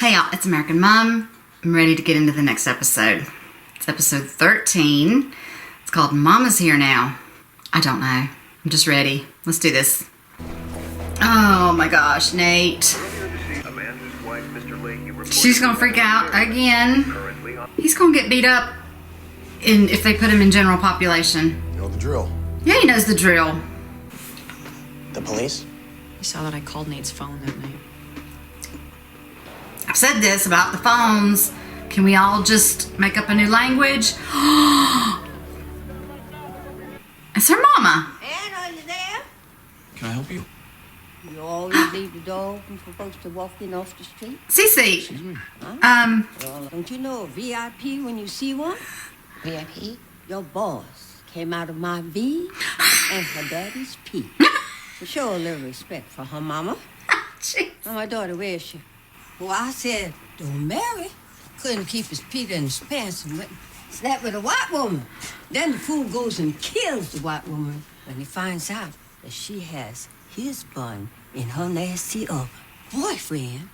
Hey y'all, it's American Mom. I'm ready to get into the next episode. It's episode 13. It's called Mama's Here Now. I don't know. I'm just ready. Let's do this. Oh my gosh, Nate. She's gonna freak out again. He's gonna get beat up if they put him in general population. You know the drill. Yeah, he knows the drill. The police? You saw that I called Nate's phone that night. I've said this about the phones. Can we all just make up a new language? It's her mama. Ann, are you there? Can I help you? You always leave the door open for folks to walk in off the street? Cece. Excuse me. Well, don't you know a VIP when you see one? VIP? Your boss came out of my V and her daddy's P. To show a little respect for her mama. Jeez. Now, my daughter, where is she? Well, I said, don't marry. Couldn't keep his Peter in his pants and went and slept with a white woman. Then the fool goes and kills the white woman when he finds out that she has his bun in her nasty oven. Boyfriend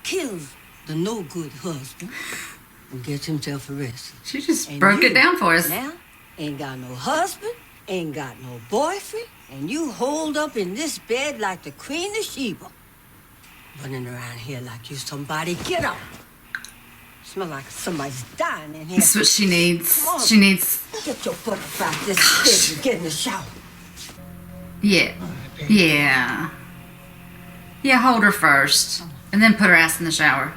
kills the no-good husband and gets himself arrested. She just And broke you it down for us. Now, ain't got no husband, ain't got no boyfriend, and you holed up in this bed like the Queen of Sheba. Running around here like you somebody. Get up! Smell like somebody's dying in here. That's what she needs. Come on. She needs... Get your butt about this bed and get in the shower. Yeah. Yeah. Yeah, hold her first. And then put her ass in the shower.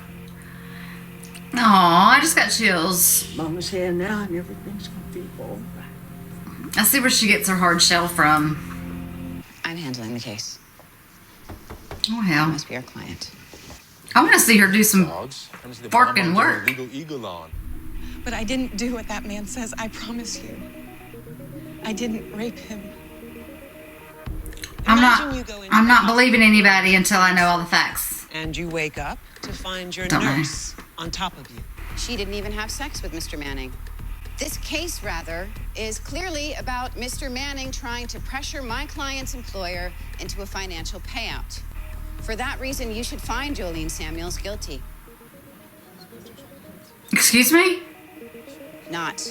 Aw, I just got chills. Mama's here now and everything's gonna be all right. I see where she gets her hard shell from. I'm handling the case. Oh, I hell. must be our client. I want to see her do some Dogs. barking work. Legal eagle on. But I didn't do what that man says, I promise you. I didn't rape him. I'm Imagine you go into not the hospital believing anybody until I know all the facts. and you wake up to find your Don't I? nurse on top of you. She didn't even have sex with Mr. Manning. This case, rather, is clearly about Mr. Manning trying to pressure my client's employer into a financial payout. For that reason, you should find Jolene Samuels guilty. Excuse me? Not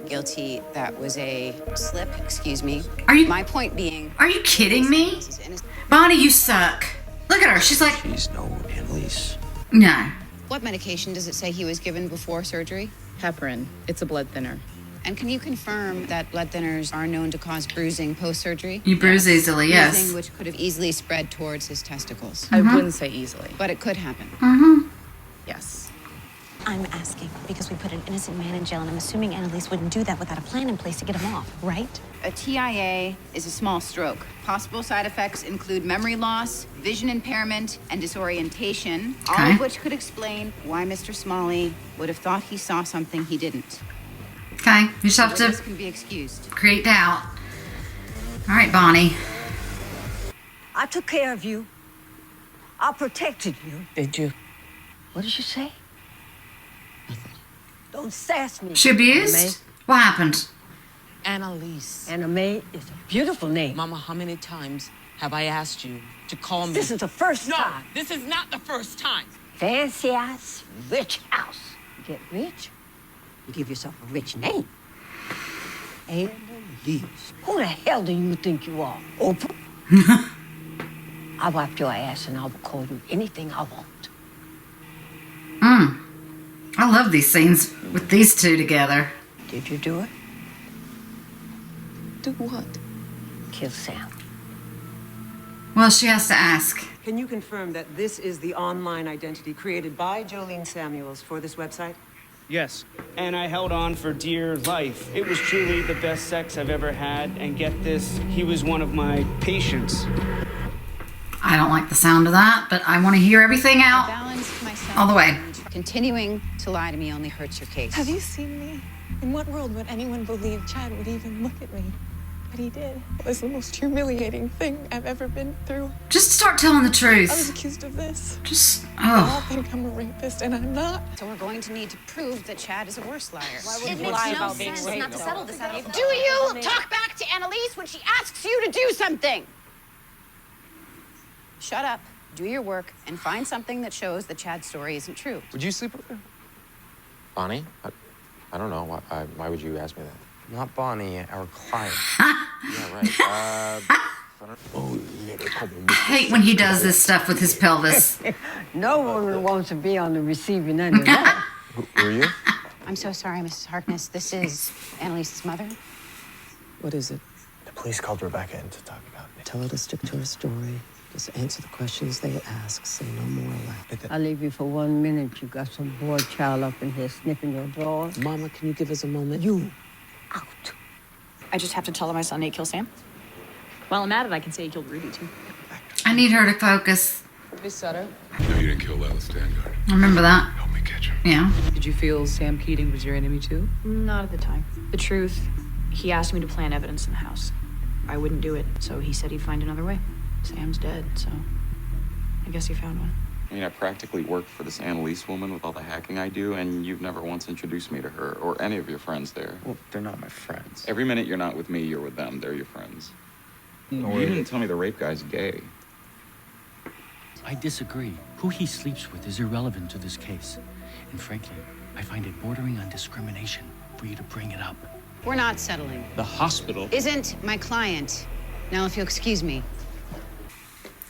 guilty. That was a slip, excuse me. Are you- My point being... Are you kidding me? This is innocent. Bonnie, you suck. Look at her. She's like, She's no Annalise. no. What medication does it say he was given before surgery? Heparin. It's a blood thinner. And can you confirm that blood thinners are known to cause bruising post-surgery? You bruise easily, yes. Bruising which could have easily spread towards his testicles. I wouldn't say easily. But it could happen. Yes. I'm asking because we put an innocent man in jail, and I'm assuming Annalise wouldn't do that without a plan in place to get him off, right? A TIA is a small stroke. Possible side effects include memory loss, vision impairment, and disorientation, all Okay. of which could explain why Mr. Smalley would have thought he saw something he didn't. Okay, you just have This to can be excused. create doubt. All right, Bonnie. I took care of you. I protected you. Did you? What did you say? Don't sass me. She abused? What happened? Annalise. Anna Mae is a beautiful name. Mama, how many times have I asked you to call me? This is the first time. this is not the first time. Fancy ass, rich house. You get rich, you give yourself a rich name. Annalise. Who the hell do you think you are? Oprah? I wiped your ass and I will call you anything I want. I love these scenes with these two together. Did you do it? Do what? Kill Sam. Well, she has to ask. Can you confirm that this is the online identity created by Jolene Samuels for this website? Yes, and I held on for dear life. It was truly the best sex I've ever had, and get this, he was one of my patients. I don't like the sound of that, but I want to hear everything I out balanced myself. all the way. Continuing to lie to me only hurts your case. Have you seen me? In what world would anyone believe Chad would even look at me? But he did. It was the most humiliating thing I've ever been through. Just start telling the I was truth. accused of this. Just, They all oh. think I'm a rapist, and I'm not. So we're going to need to prove that Chad is a worse liar. It makes no sense not to settle this out of Do you talk back to Annalise when she asks you to do something? Shut up. do your work, and find something that shows that Chad's story isn't true. Would you sleep with her? Bonnie? I don't know. Why would you ask me that? Not Bonnie, our client. Yeah, right. Oh, yeah, they call me I hate when he does this stuff with his pelvis. No woman wants to be on the receiving end of that. Who are you? I'm so sorry, Mrs. Harkness. This is Annalise's mother. What is it? The police called Rebecca in to talk about me. Tell her to stick to her story. Just answer the questions they ask. Say no more loud. I'll leave you for 1 minute. You got some boy child up in here sniffing your drawers. Mama, can you give us a moment? You out. I just have to tell her my son Nate killed Sam. While I'm at it, I can say he killed Ruby, too. I need her to focus. Miss Sutter. No, you didn't kill Lila Stangard. I remember that. Help me catch her. Yeah. Did you feel Sam Keating was your enemy, too? Not at the time. The truth, he asked me to plant evidence in the house. I wouldn't do it, so he said he'd find another way. Sam's dead, so I guess he found one. I mean, I practically work for this Annalise woman with all the hacking I do, and you've never once introduced me to her or any of your friends there. Well, they're not my friends. Every minute you're not with me, you're with them. They're your friends. You didn't tell me the rape guy's gay. I disagree. Who he sleeps with is irrelevant to this case. And frankly, I find it bordering on discrimination for you to bring it up. We're not settling. The hospital Isn't my client. Now, if you'll excuse me.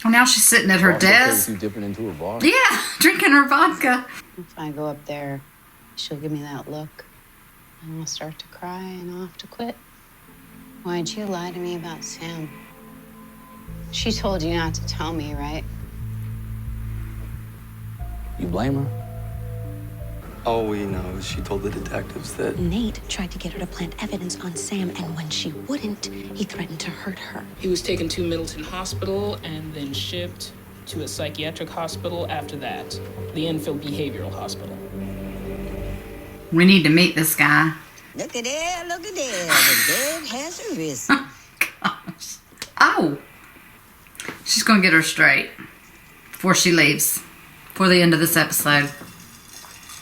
Oh, now she's sitting at her desk. You dipping into her vodka? Yeah, drinking her vodka. If I go up there, she'll give me that look. And I'll start to cry and I'll have to quit. Why'd you lie to me about Sam? She told you not to tell me, right? You blame her? All we know is she told the detectives that Nate tried to get her to plant evidence on Sam, and when she wouldn't, he threatened to hurt her. He was taken to Middleton Hospital and then shipped to a psychiatric hospital after that, the Enfield Behavioral Hospital. We need to meet this guy. Look at there, look at there. The dead has arisen. Gosh. Oh. She's going to get her straight before she leaves. For the end of this episode.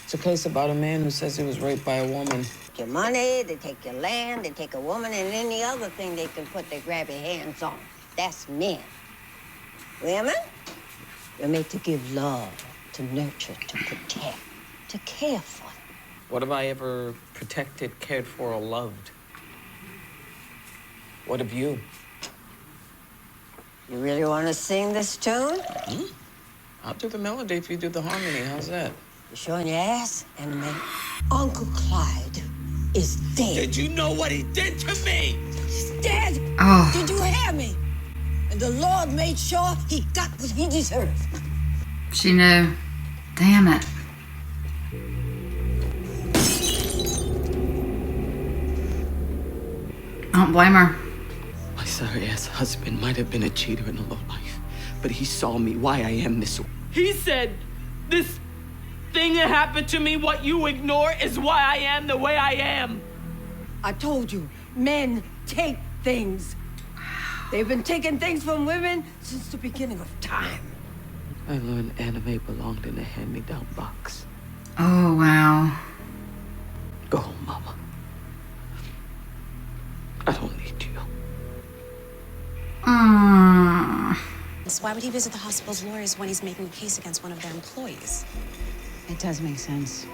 it's a case about a man who says he was raped by a woman. Take your money, they take your land, they take a woman, and any other thing they can put their grabby hands on. That's men. Women, they're made to give love, to nurture, to protect, to care for. What have I ever protected, cared for, or loved? What have you? You really want to sing this tune? I'll do the melody if you do the harmony. How's that? You showing your ass, anime? Uncle Clyde is dead. Did you know what he did to me? He's dead. Oh. Did you hear me? And the Lord made sure he got what he deserved. She knew. Damn it. I don't blame her. My sorry-ass husband might have been a cheater and a lowlife, but he saw me why I am this way. He said, this thing that happened to me, what you ignore, is why I am the way I am. I told you, men take things. They've been taking things from women since the beginning of time. I learned anime belonged in a hand-me-down box. Oh, wow. Go home, Mama. I don't need you. So why would he visit the hospital's lawyers when he's making a case against one of their employees? It does make sense.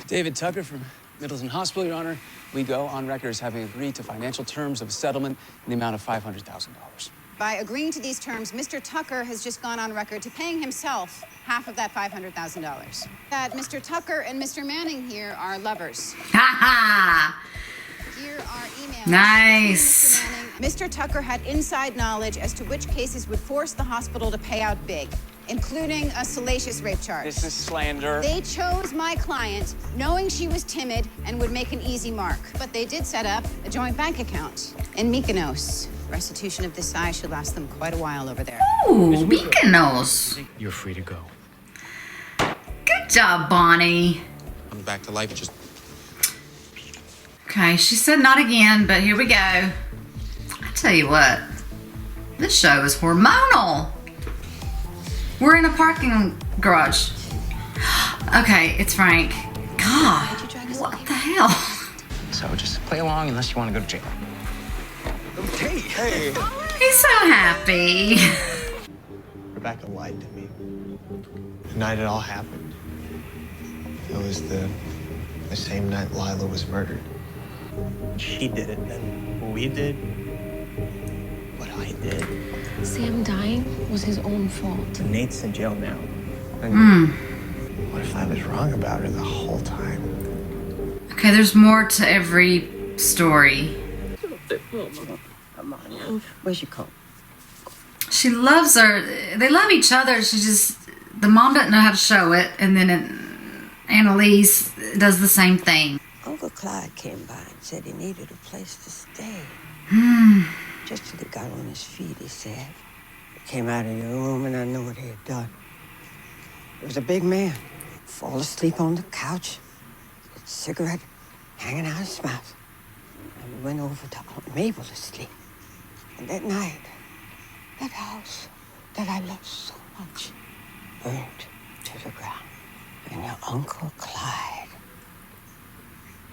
David Tucker from Middleton Hospital, Your Honor. We go on record as having agreed to financial terms of a settlement in the amount of $500,000. By agreeing to these terms, Mr. Tucker has just gone on record to paying himself half of that $500,000. That Mr. Tucker and Mr. Manning here are lovers. Ha ha! Here are emails. Nice. Mr. Tucker had inside knowledge as to which cases would force the hospital to pay out big, including a salacious rape charge. This is slander. They chose my client knowing she was timid and would make an easy mark. But they did set up a joint bank account in Mykonos. Restitution of this size should last them quite a while over there. Ooh, Mykonos. You're free to go. Good job, Bonnie. I'm back to life. Just Okay, she said not again, but here we go. I tell you what, this show is hormonal. We're in a parking garage. Okay, it's Frank. God, what the hell? So just play along unless you want to go to jail. hey. He's so happy. Rebecca lied to me. The night it all happened, it was the same night Lila was murdered. She did it, then we did what I did. Sam dying was his own fault. Nate's in jail now. And what if I was wrong about her the whole time? Okay, there's more to every story. Come on now. Where's your coat? She loves her. They love each other. The mom doesn't know how to show it, and then Annalise does the same thing. Uncle Clyde came by and said he needed a place to stay. Just till he got on his feet, he said. He came out of your room, and I know what he had done. He was a big man. Fall asleep on the couch, with a cigarette hanging out his mouth. And we went over to Aunt Mabel to sleep. And that night, that house that I loved so much burned to the ground. And your Uncle Clyde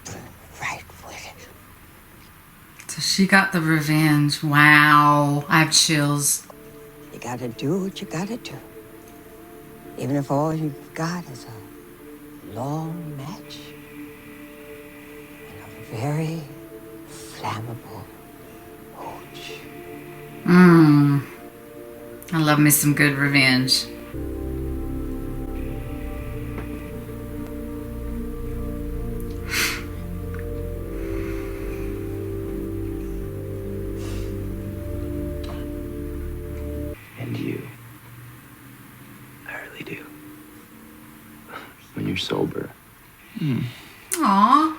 burned right with it. So she got the revenge. Wow. I have chills. You gotta do what you gotta do. Even if all you've got is a long match and a very flammable hooch. I love me some good revenge. And you. I really do. When you're sober. Aw.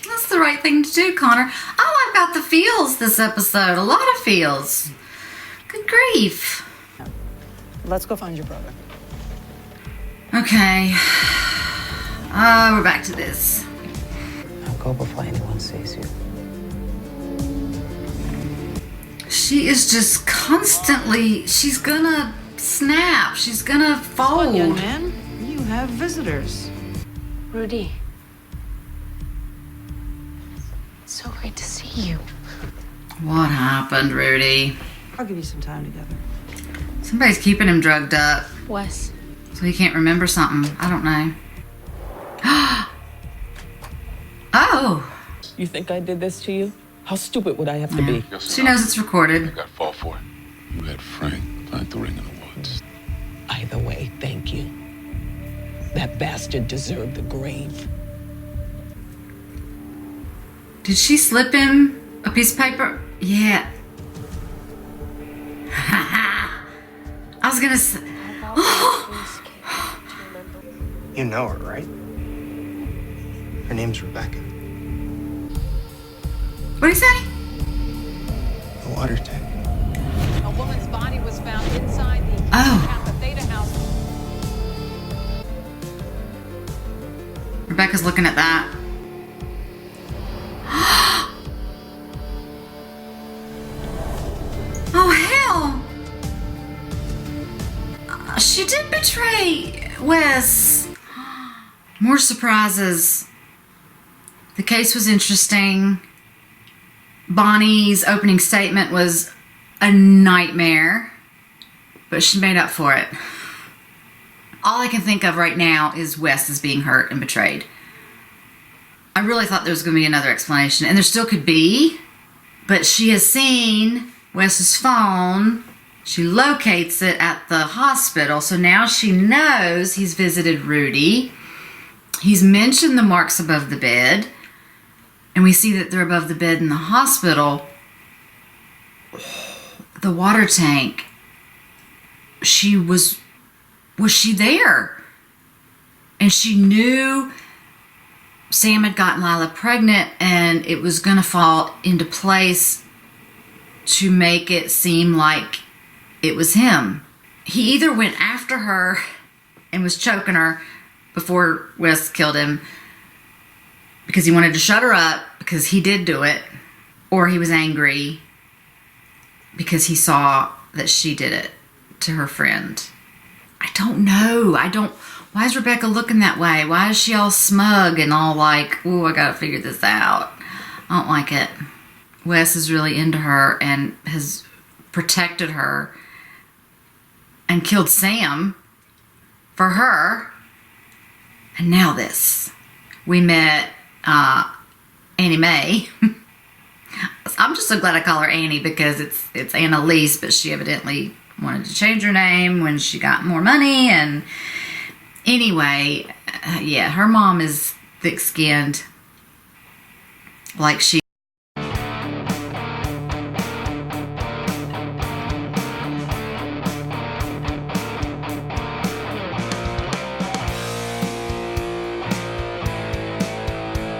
That's the right thing to do, Connor. I got the feels this episode. A lot of feels. Good grief. Let's go find your brother. Okay. We're back to this. I'll go before anyone sees you. She is just constantly, she's gonna snap. She's gonna fold. Young man, you have visitors. Rudy. It's so great to see you. What happened, Rudy? I'll give you some time together. Somebody's keeping him drugged up. Wes. So he can't remember something. I don't know. Oh. You think I did this to you? How stupid would I have to be? She knows it's recorded. I got fall for it. You had Frank plant the ring in the woods. Either way, thank you. That bastard deserved the grave. Did she slip him a piece of paper? Yeah. I was gonna say. You know her, right? Her name's Rebecca. What'd he say? The water tank. A woman's body was found inside the Kappa Theta house. Rebecca's looking at that. Oh, hell. She did betray Wes. More surprises. The case was interesting. Bonnie's opening statement was a nightmare, but she made up for it. All I can think of right now is Wes is being hurt and betrayed. I really thought there was going to be another explanation, and there still could be, but she has seen Wes's phone. She locates it at the hospital, so now she knows he's visited Rudy. He's mentioned the marks above the bed, and we see that they're above the bed in the hospital. The water tank. Was she there? And she knew Sam had gotten Lila pregnant, and it was going to fall into place to make it seem like it was him. He either went after her and was choking her before Wes killed him because he wanted to shut her up because he did do it, or he was angry because he saw that she did it to her friend. I don't know. Why is Rebecca looking that way? Why is she all smug and all like, ooh, I gotta figure this out? I don't like it. Wes is really into her and has protected her and killed Sam for her. And now this. We met Annie Mae. I'm just so glad I call her Annie because it's Annalise, but she evidently wanted to change her name when she got more money. And anyway, yeah, her mom is thick-skinned, like she